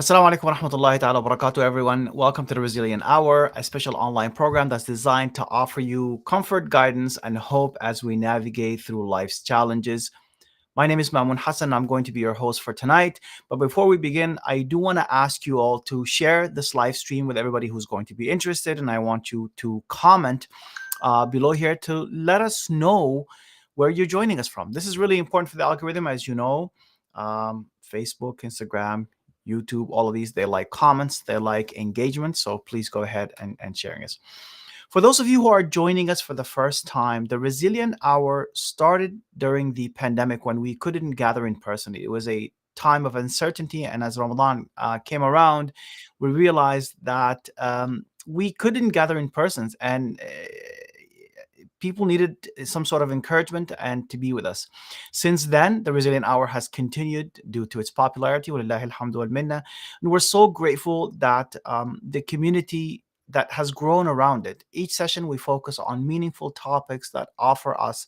Assalamu alaikum wa rahmatullahi ta'ala wa barakatuh, everyone. Welcome to the Resilient Hour, a special online program that's designed to offer you comfort, guidance, and hope as we navigate through life's challenges. My name is Mamun Hassan. I'm going to be your host for tonight. But before we begin, I do want to ask you all to share this live stream with everybody who's going to be interested. And I want you to comment below here to let us know where you're joining us from. This is really important for the algorithm, as you know. Facebook, Instagram, YouTube, all of these, they like comments, they like engagement. So please go ahead and sharing us. For those of you who are joining us for the first time, the Resilient Hour started during the pandemic when we couldn't gather in person. It was a time of uncertainty. And as Ramadan came around, we realized that we couldn't gather in person. And people needed some sort of encouragement and to be with us. Since then, the Resilient Hour has continued due to its popularity. Walillahi alhamdu wal minna. And we're so grateful that the community that has grown around it. Each session, we focus on meaningful topics that offer us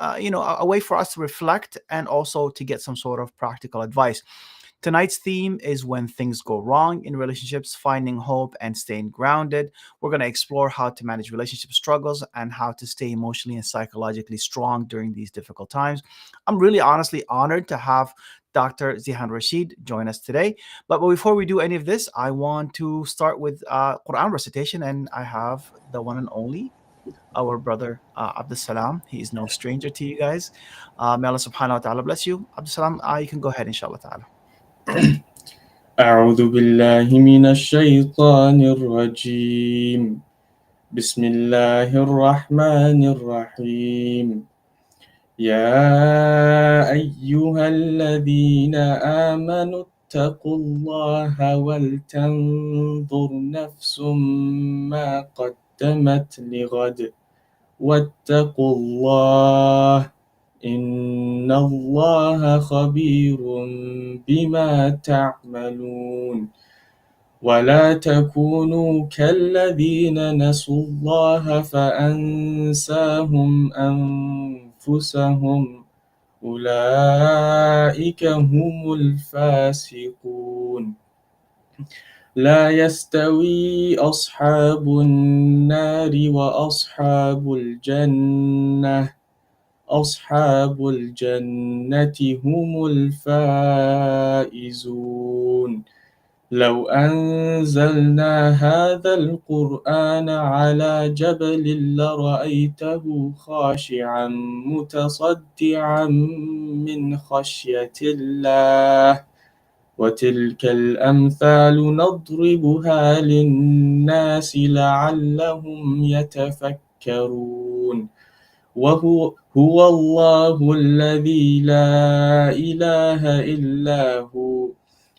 a way for us to reflect and also to get some sort of practical advice. Tonight's theme is when things go wrong in relationships, finding hope and staying grounded. We're going to explore how to manage relationship struggles and how to stay emotionally and psychologically strong during these difficult times. I'm really honestly honored to have Dr. Zaihan Rashid join us today. But before we do any of this, I want to start with Qur'an recitation, and I have the one and only our brother Abdus Salam. He is no stranger to you guys. May Allah subhanahu wa ta'ala bless you. Abdus Salam, you can go ahead, inshallah ta'ala. أعوذ بالله من الشيطان الرجيم بسم الله الرحمن الرحيم يا أيها الذين آمنوا اتقوا الله ولتنظر نفس ما قدمت لغد واتقوا الله إن الله خبير بما تعملون ولا تكونوا كالذين نسوا الله فأنساهم أنفسهم أولئك هم الفاسقون لا يستوي أصحاب النار وأصحاب الجنة أصحاب الجنة هم الفائزون لو أنزلنا هذا القرآن على جبل لرأيته خاشعا متصدعا من خشية الله وتلك الأمثال نضربها للناس لعلهم يتفكرون هو الله الذي لا إله إلا هو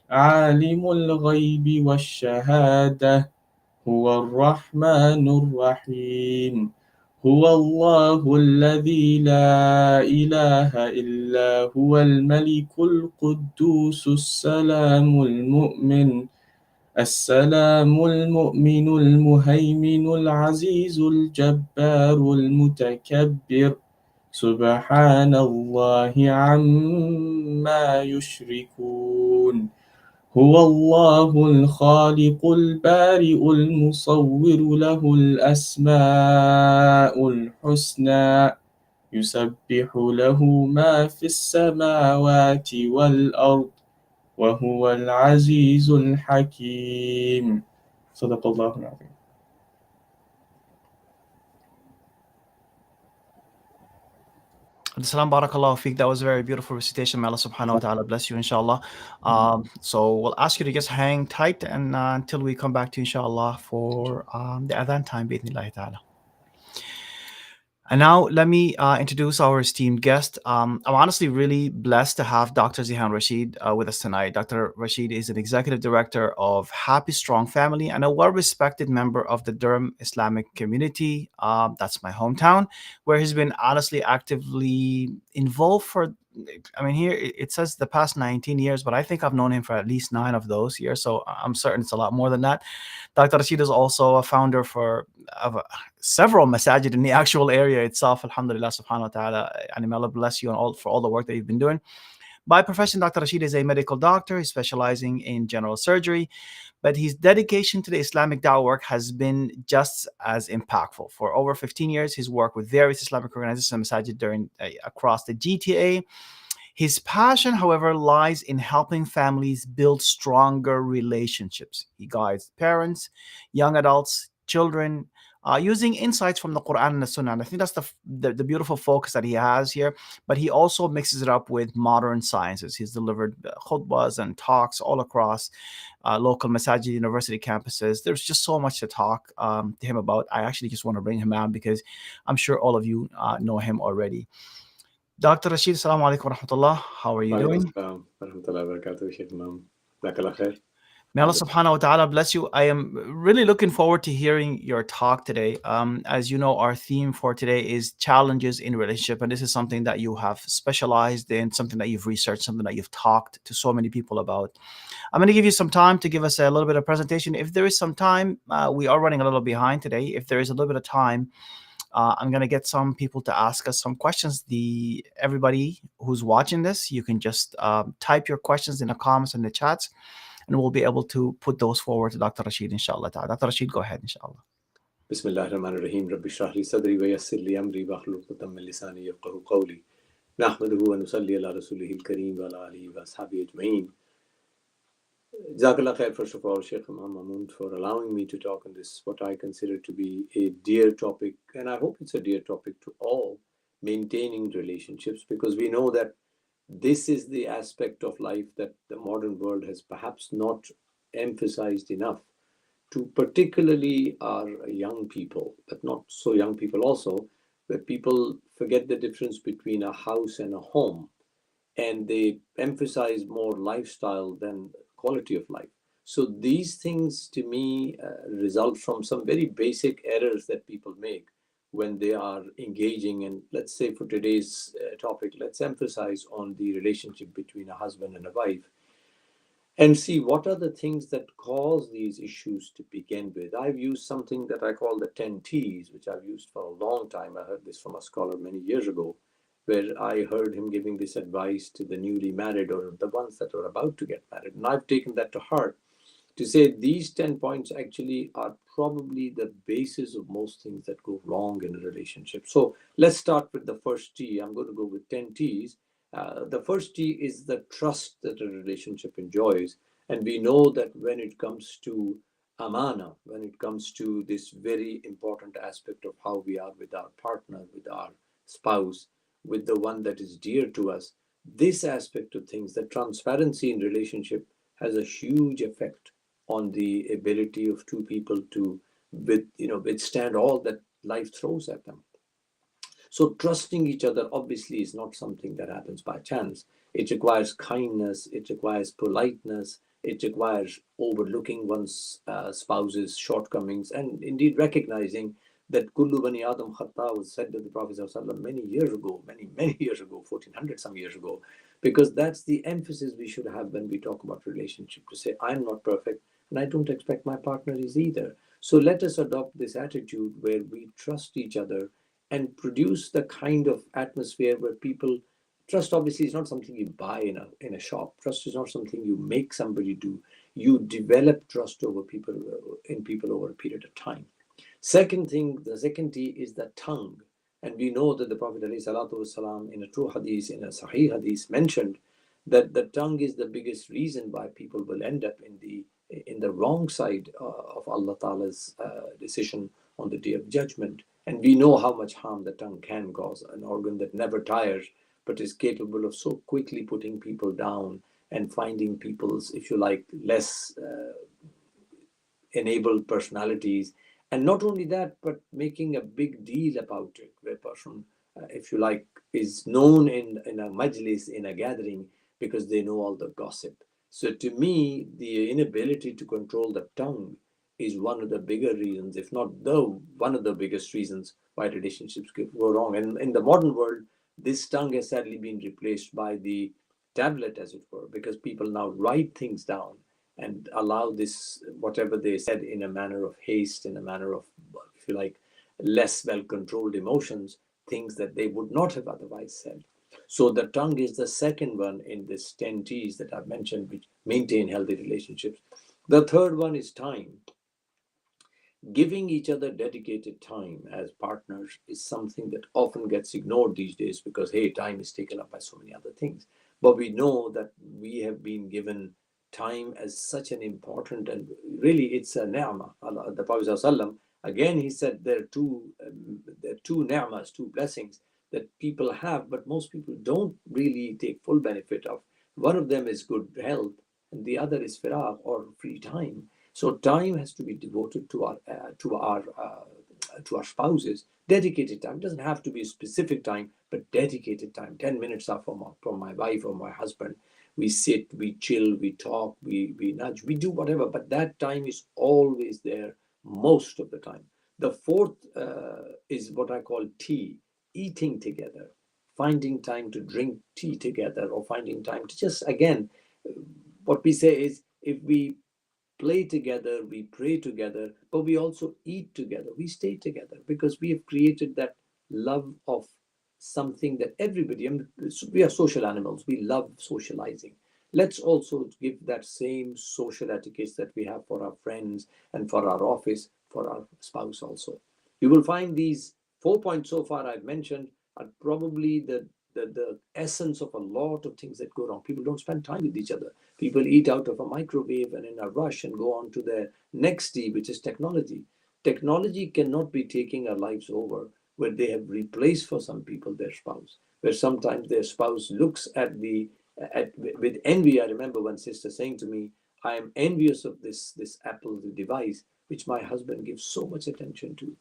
عالم الغيب والشهادة هو الرحمن الرحيم هو الله الذي لا إله إلا هو الملك القدوس السلام المؤمن المهيمن العزيز الجبار المتكبر سبحان الله عما يشركون هو الله الخالق البارئ المصور له الأسماء الحسنى يسبح له ما في السماوات والأرض وهو العزيز الحكيم صدق الله العظيم. Salam barakallahu feek. That was a very beautiful recitation. May Allah subhanahu wa ta'ala bless you, inshallah. So we'll ask you to just hang tight and until we come back to you, inshallah, for the adhan time, bi'idhnillahi ta'ala. And now let me introduce our esteemed guest. I'm honestly really blessed to have Dr. Zaihan Rashid with us tonight. Dr. Rashid is an executive director of Happy Strong Family and a well-respected member of the Durham Islamic community. That's my hometown, where he's been honestly actively involved for, I mean, here it says the past 19 years, but I think I've known him for at least 9 of those years. So I'm certain it's a lot more than that. Dr. Rashid is also a founder of several masajid in the actual area itself. Alhamdulillah subhanahu wa ta'ala. And may Allah bless you and for all the work that you've been doing. By profession, Dr. Rashid is a medical doctor. He's specializing in general surgery, but his dedication to the Islamic dawah work has been just as impactful. For over 15 years, he's worked with various Islamic organizations and masajid across the GTA. His passion, however, lies in helping families build stronger relationships. He guides parents, young adults, children, using insights from the Quran and the Sunnah. And I think that's the beautiful focus that he has here. But he also mixes it up with modern sciences. He's delivered khutbahs and talks all across local masajid university campuses. There's just so much to talk to him about. I actually just want to bring him on because I'm sure all of you know him already. Dr. Rashid, Assalamu alaikum wa rahmatullah. How are you وعليكم doing? السلام ورحمة الله وبركاته شيخ إمام جزاك الله خير. May Allah subhanahu wa ta'ala bless you. I am really looking forward to hearing your talk today. As you know, our theme for today is challenges in relationship. And this is something that you have specialized in, something that you've researched, something that you've talked to so many people about. I'm going to give you some time to give us a little bit of presentation. If there is some time, we are running a little behind today. If there is a little bit of time, I'm going to get some people to ask us some questions. Everybody who's watching this, you can just type your questions in the comments and the chats, and we'll be able to put those forward to Dr. Rashid, inshallah. Dr. Rashid, go ahead, inshallah. بسم الله الرحمن الرحيم رب اشرح لي صدري ويسر لي أمري واحلل عقدة من لساني يفقهوا قولي نحمده ونصلي على رسوله الكريم وعلى آله وأصحابه أجمعين. Jazakallah khair, first of all, Sheikh Imam Mahmood, for allowing me to talk on this, what I consider to be a dear topic, and I hope it's a dear topic to all, maintaining relationships, because we know that this is the aspect of life that the modern world has perhaps not emphasized enough to particularly our young people, but not so young people also, where people forget the difference between a house and a home, and they emphasize more lifestyle than quality of life. So these things to me result from some very basic errors that people make when they are engaging. And let's say for today's topic, let's emphasize on the relationship between a husband and a wife and see what are the things that cause these issues to begin with. I've used something that I call the 10 T's, which I've used for a long time. I heard this from a scholar many years ago, where I heard him giving this advice to the newly married or the ones that are about to get married. And I've taken that to heart to say these 10 points actually are probably the basis of most things that go wrong in a relationship. So let's start with the first T. I'm going to go with 10 T's. The first T is the trust that a relationship enjoys. And we know that when it comes to amana, when it comes to this very important aspect of how we are with our partner, with our spouse, with the one that is dear to us, this aspect of things, the transparency in relationship, has a huge effect on the ability of two people to withstand all that life throws at them. So trusting each other obviously is not something that happens by chance. It requires kindness, it requires politeness, it requires overlooking one's spouse's shortcomings, and indeed recognizing that Kullu Bani Adam Khata was said to the Prophet many years ago, many years ago, 1400 some years ago, because that's the emphasis we should have when we talk about relationship, to say, I'm not perfect and I don't expect my partner is either. So let us adopt this attitude where we trust each other and produce the kind of atmosphere where people trust. Obviously is not something you buy in a shop. Trust is not something you make somebody do. You develop trust over people in people over a period of time. Second thing, the second T is the tongue. And we know that the Prophet ﷺ, in a true hadith, in a sahih hadith, mentioned that the tongue is the biggest reason why people will end up in the wrong side of Allah Ta'ala's decision on the day of judgment. And we know how much harm the tongue can cause, an organ that never tires, but is capable of so quickly putting people down and finding people's, if you like, less enabled personalities. And not only that, but making a big deal about it, where a person, if you like, is known in a majlis, in a gathering, because they know all the gossip. So to me, the inability to control the tongue is one of the bigger reasons, if not the one of the biggest reasons why relationships go wrong. And in the modern world, this tongue has sadly been replaced by the tablet, as it were, because people now write things down and allow this, whatever they said, in a manner of haste, in a manner of, if you like, less well-controlled emotions, things that they would not have otherwise said. So the tongue is the second one in this 10 T's that I've mentioned, which maintain healthy relationships. The third one is time. Giving each other dedicated time as partners is something that often gets ignored these days because, hey, time is taken up by so many other things. But we know that we have been given time as such an important, and really it's a ni'mah. The Prophet ﷺ, again, he said there are two ni'mas, two blessings that people have, but most people don't really take full benefit of. One of them is good health, and the other is firagh or free time. So time has to be devoted to our spouses. Dedicated time. It doesn't have to be a specific time, but dedicated time. 10 minutes are from my wife or my husband. We sit, we chill, we talk, we nudge, we do whatever. But that time is always there most of the time. The fourth is what I call tea, eating together, finding time to drink tea together, or finding time to just, again, what we say is, if we play together, we pray together, but we also eat together. We stay together because we have created that love of something that everybody, I mean, we are social animals, we love socializing. Let's also give that same social etiquette that we have for our friends and for our office, for our spouse also. You will find these 4 points so far I've mentioned are probably the essence of a lot of things that go wrong. People don't spend time with each other. People eat out of a microwave and in a rush and go on to their next D, which is technology. Technology cannot be taking our lives over where they have replaced for some people their spouse, where sometimes their spouse looks with envy. I remember one sister saying to me, I am envious of this Apple device, which my husband gives so much attention to.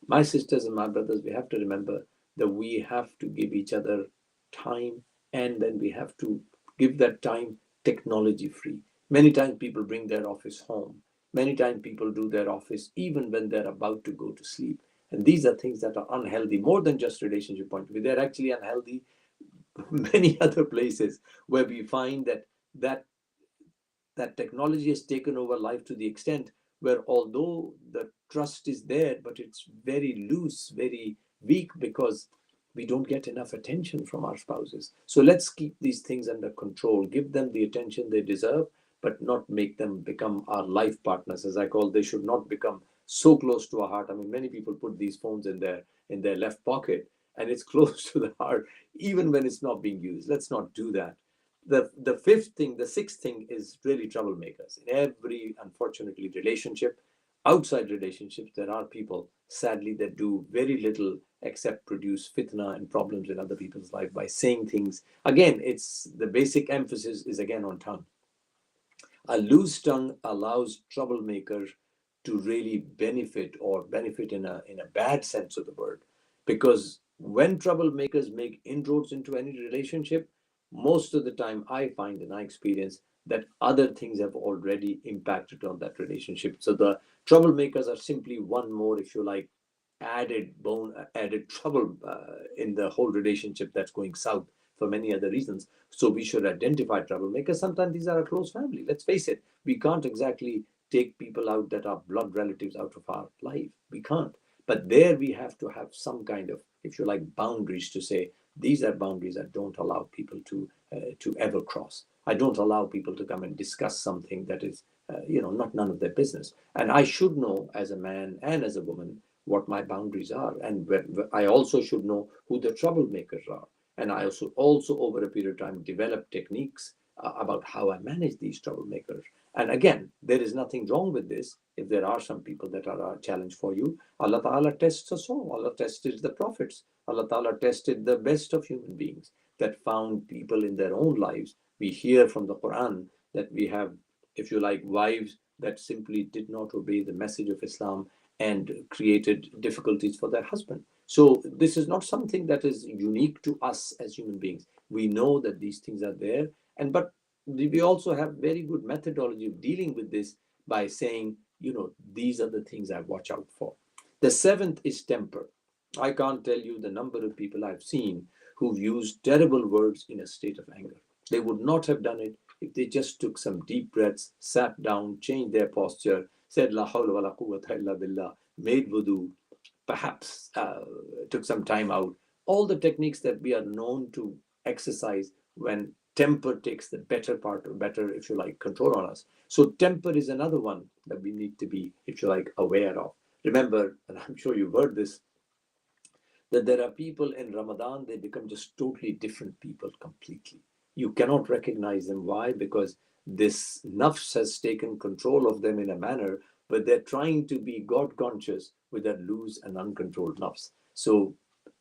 My sisters and my brothers, we have to remember that we have to give each other time, and then we have to give that time technology free. Many times people bring their office home. Many times people do their office even when they're about to go to sleep. And these are things that are unhealthy, more than just relationship point of view. They're actually unhealthy many other places where we find that that technology has taken over life to the extent where, although the trust is there, but it's very loose, very weak, because we don't get enough attention from our spouses. So let's keep these things under control, give them the attention they deserve, but not make them become our life partners. As I call, they should not become so close to our heart. I mean, many people put these phones in their left pocket, and it's close to the heart, even when it's not being used. Let's not do that. The fifth thing, the sixth thing is really troublemakers. In every, unfortunately, relationship, outside relationships, there are people, sadly, that do very little except produce fitna and problems in other people's life by saying things. Again, it's the basic emphasis is again on tongue. A loose tongue allows troublemakers to really benefit, or benefit in a bad sense of the word. Because when troublemakers make inroads into any relationship, most of the time I find and I experience that other things have already impacted on that relationship. So the troublemakers are simply one more, if you like, added trouble in the whole relationship that's going south for many other reasons. So we should identify troublemakers. Sometimes these are a close family. Let's face it, we can't exactly take people out that are blood relatives out of our life. We can't. But there we have to have some kind of, if you like, boundaries to say, these are boundaries that don't allow people to ever cross. I don't allow people to come and discuss something that is, not none of their business. And I should know as a man and as a woman what my boundaries are. And I also should know who the troublemakers are. And I also over a period of time, develop techniques about how I manage these troublemakers. And again, there is nothing wrong with this. If there are some people that are a challenge for you, Allah Ta'ala tests us all. Allah tested the prophets. Allah Ta'ala tested the best of human beings that found people in their own lives. We hear from the Qur'an that we have, if you like, wives that simply did not obey the message of Islam and created difficulties for their husband. So this is not something that is unique to us as human beings. We know that these things are there, but we also have very good methodology of dealing with this by saying, these are the things I watch out for. The seventh is temper. I can't tell you the number of people I've seen who've used terrible words in a state of anger. They would not have done it if they just took some deep breaths, sat down, changed their posture, said La hawla wa la quwwata illa billah, made wudu, perhaps took some time out. All the techniques that we are known to exercise when temper takes the better part, or better, if you like, control on us. So temper is another one that we need to be, if you like, aware of. Remember, and I'm sure you've heard this, that there are people in Ramadan, they become just totally different people completely. You cannot recognize them. Why? Because this nafs has taken control of them in a manner, but they're trying to be God conscious with that loose and uncontrolled nafs. So,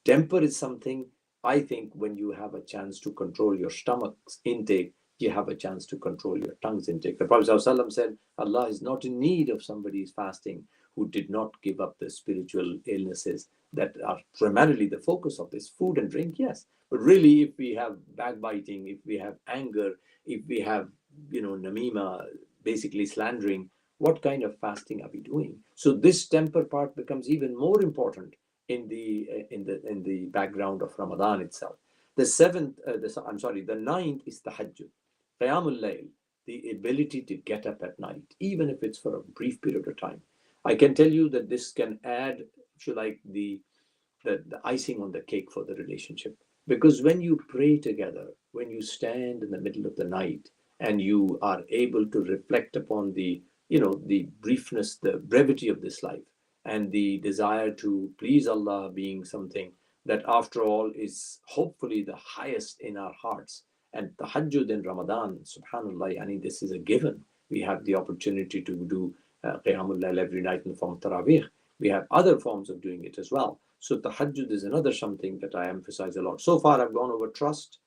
temper is something, I think, when you have a chance to control your stomach's intake, you have a chance to control your tongue's intake. The Prophet ﷺ said, Allah is not in need of somebody's fasting who did not give up the spiritual illnesses that are primarily the focus of this. Food and drink, yes. But really, if we have backbiting, if we have anger, if we have, namima, basically slandering, what kind of fasting are we doing? So this temper part becomes even more important in the background of Ramadan itself. The ninth is tahajjud, qiyamul layl, the ability to get up at night, even if it's for a brief period of time. I can tell you that this can add, if you like, the icing on the cake for the relationship. Because when you pray together, when you stand in the middle of the night and you are able to reflect upon the briefness, the brevity of this life, and the desire to please Allah being something that after all is hopefully the highest in our hearts. And tahajjud in Ramadan, subhanallah, this is a given. We have the opportunity to do Qiyamul Layl every night in the form of Taraweeh. We have other forms of doing it as well. So tahajjud is another something that I emphasize a lot. So far I've gone over trust,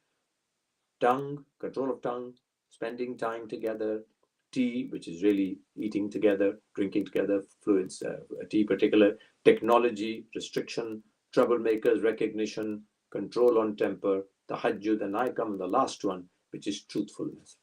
tongue, control of tongue, spending time together, tea, which is really eating together, drinking together, fluids, tea particular, technology, restriction, troublemakers, recognition, control on temper, tahajjud, and I come in the last one, which is truthfulness.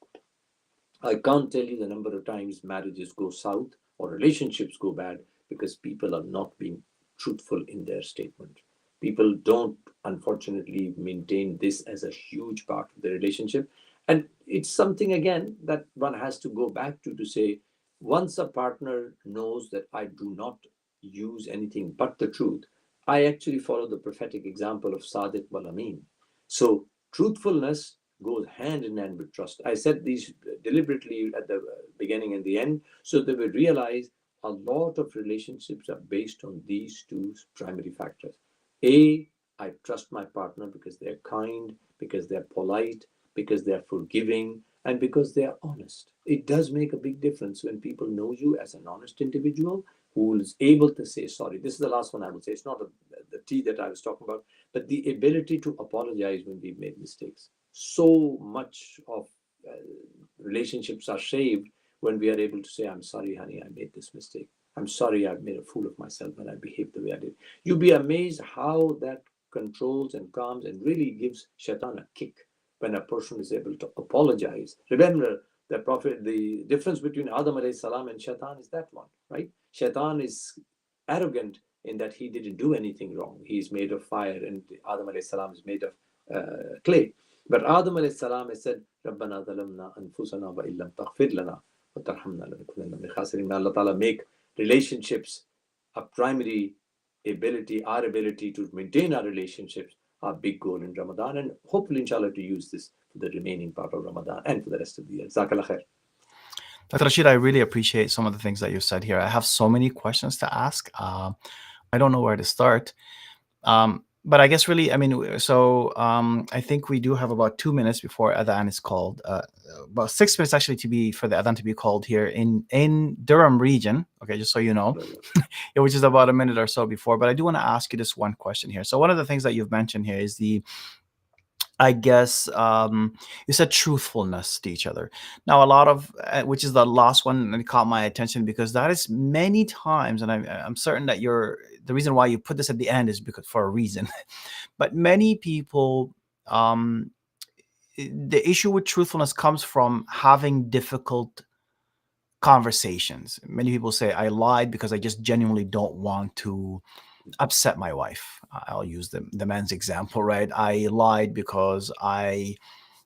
I can't tell you the number of times marriages go south or relationships go bad because people are not being truthful in their statement. People don't, unfortunately, maintain this as a huge part of the relationship. And it's something, again, that one has to go back to say, once a partner knows that I do not use anything but the truth, I actually follow the prophetic example of Sadiq wal Amin. So truthfulness goes hand in hand with trust. I said these deliberately at the beginning and the end so that we realize a lot of relationships are based on these two primary factors. A, I trust my partner because they're kind, because they're polite, because they're forgiving, and because they're honest. It does make a big difference when people know you as an honest individual who is able to say sorry. This is the last one I would say. It's not the tea that I was talking about, but the ability to apologize when we've made mistakes. So much of relationships are saved when we are able to say, I'm sorry, honey, I made this mistake. I'm sorry, I've made a fool of myself when I behaved the way I did. You'll be amazed how that controls and calms and really gives shaitan a kick when a person is able to apologize. Remember, the difference between Adam alayhi salam and shaitan is that one, right? Shaitan is arrogant in that he didn't do anything wrong. He's made of fire, and Adam alayhi salam is made of clay. But Adam alayhi salam has said, رَبَّنَا ظَلَمْنَا أَنفُسَنَا وَإِن لَمْ تَغْفِرْ لَنَا وَتَرْحَمْنَا لَنَكُونَنَّ مِنَ الْخَاسِرِينَ. May Allah Ta'ala make relationships a primary ability, our ability to maintain our relationships, our big goal in Ramadan, and hopefully, inshallah, to use this for the remaining part of Ramadan and for the rest of the year. Jazakallah khair. Dr. Rashid, I really appreciate some of the things that you said here. I have so many questions to ask. I don't know where to start. But I guess really, I think we do have about 2 minutes before Adhan is called. About 6 minutes actually for the Adhan to be called here in Durham region. Okay, just so you know, which is about a minute or so before. But I do want to ask you this one question here. So one of the things that you've mentioned here is I guess you said truthfulness to each other. Now, a lot of which is the last one, and it caught my attention because that is many times, and I'm certain that the reason why you put this at the end is because for a reason. But many people, the issue with truthfulness comes from having difficult conversations. Many people say, I lied because I just genuinely don't want to upset my wife. I'll use the man's example, right? I lied because I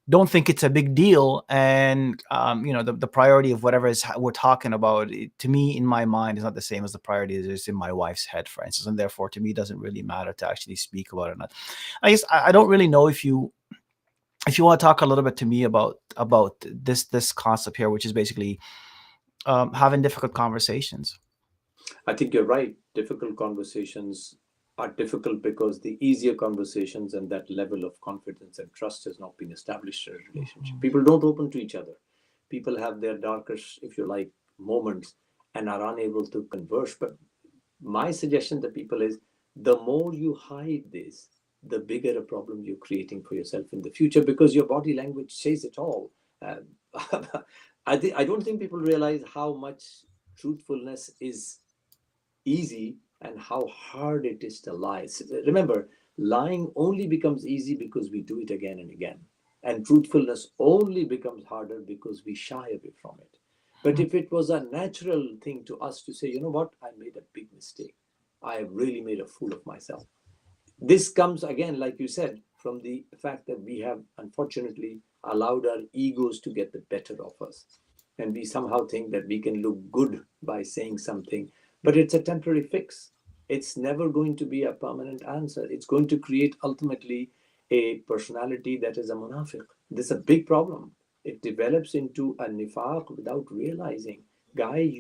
don't think it's a big deal, and the priority of whatever we're talking about, to me, in my mind, is not the same as the priority that is in my wife's head, for instance, and therefore, to me, it doesn't really matter to actually speak about it or not. I guess I don't really know if you if you want to talk a little bit to me about this concept here, which is basically having difficult conversations. I think you're right. Difficult conversations are difficult because the easier conversations and that level of confidence and trust has not been established in a relationship. People don't open to each other. People have their darkest, if you like, moments and are unable to converse. But my suggestion to people is the more you hide this, the bigger a problem you're creating for yourself in the future because your body language says it all. Uh, I don't think people realize how much truthfulness is easy and how hard it is to lie. Remember, lying only becomes easy because we do it again and again. And truthfulness only becomes harder because we shy away from it. But if it was a natural thing to us to say, you know what, I made a big mistake. I really made a fool of myself. This comes again, like you said, from the fact that we have unfortunately allowed our egos to get the better of us. And we somehow think that we can look good by saying something, but it's a temporary fix. It's never going to be a permanent answer. It's going to create ultimately a personality that is a munafiq. This is a big problem. It develops into a nifaq without realizing. Guys,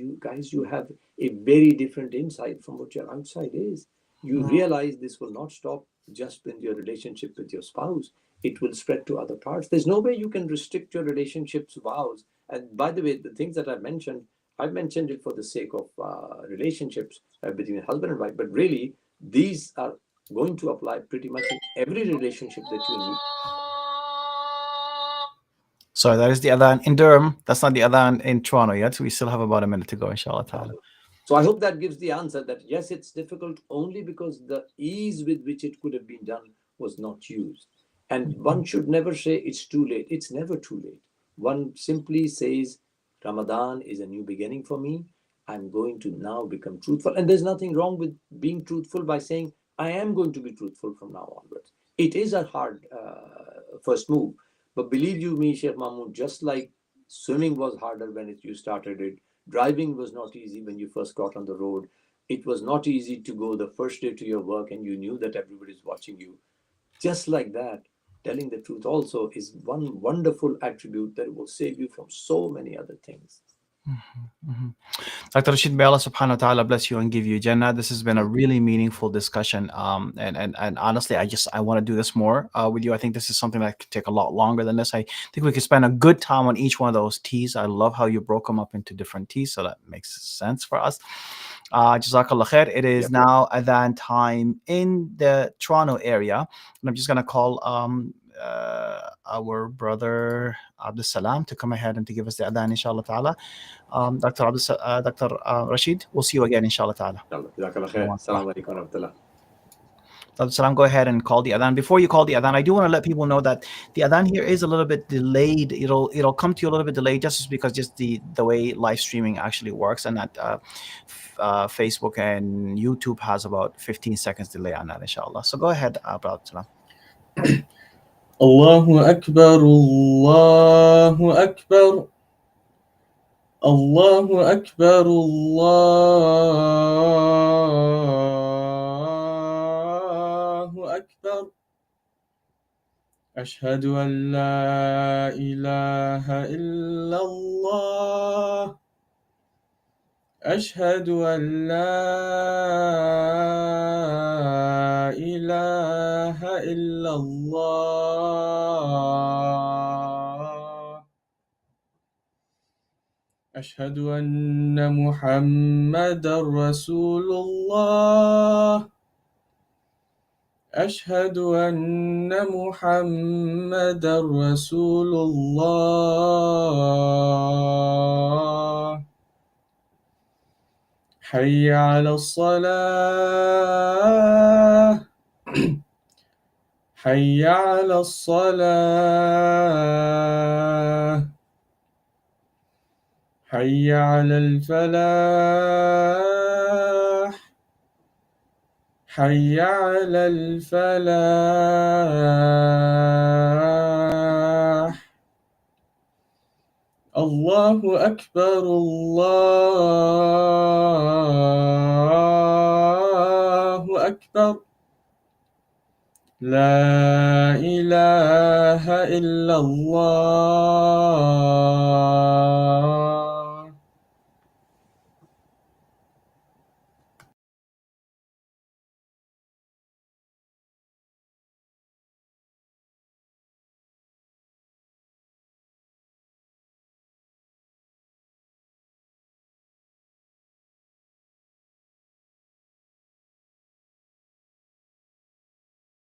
you have a very different insight from what your outside is. You realize this will not stop just in your relationship with your spouse. It will spread to other parts. There's no way you can restrict your relationships vows. And by the way, the things that I've mentioned it for the sake of relationships between husband and wife, but really these are going to apply pretty much in every relationship that you need. So that is the adhan in Durham. That's not the adhan in Toronto yet. So we still have about a minute to go, inshallah ta'ala. So I hope that gives the answer that yes, it's difficult only because the ease with which it could have been done was not used. And one should never say it's too late. It's never too late. One simply says, Ramadan is a new beginning for me. I'm going to now become truthful. And there's nothing wrong with being truthful by saying, I am going to be truthful from now onwards. It is a hard first move. But believe you me, Sheikh Mahmood, just like swimming was harder when you started it, driving was not easy when you first got on the road. It was not easy to go the first day to your work and you knew that everybody's watching you. Just like that, telling the truth also is one wonderful attribute that will save you from so many other things. Dr. Rashid, may Allah subhanahu wa ta'ala bless you and give you Jannah. This has been a really meaningful discussion. And honestly, I want to do this more with you. I think this is something that could take a lot longer than this. I think we could spend a good time on each one of those T's. I love how you broke them up into different T's, so that makes sense for us. Jazakallah khair. It is now adhan time in the Toronto area. And I'm just going to call our brother Abdul Salam to come ahead and to give us the adhan, inshallah ta'ala. Dr. Rashid, we'll see you again, inshallah ta'ala. Jazakallah khair. Assalamu alaikum wa rahmatullah. Dr. Salam, go ahead and call the adhan. Before you call the adhan, I do want to let people know that the adhan here is a little bit delayed. It'll come to you a little bit delayed just because the way live streaming actually works, and that Facebook and YouTube has about 15 seconds delay on that, inshallah. So go ahead, Brother Salam. Allahu Akbar, Allahu Akbar. Allahu Akbar, Allahu Akbar. Ashhadu an la ilaha illallah. Ashhadu an la ilaha illallah. أشهد أن محمدا رسول الله. أشهد أن محمدا رسول الله. حي على الصلاة. حي على الصلاة. حي على الفلاح. حي على الفلاح. الله أكبر، الله أكبر. لا إله إلا الله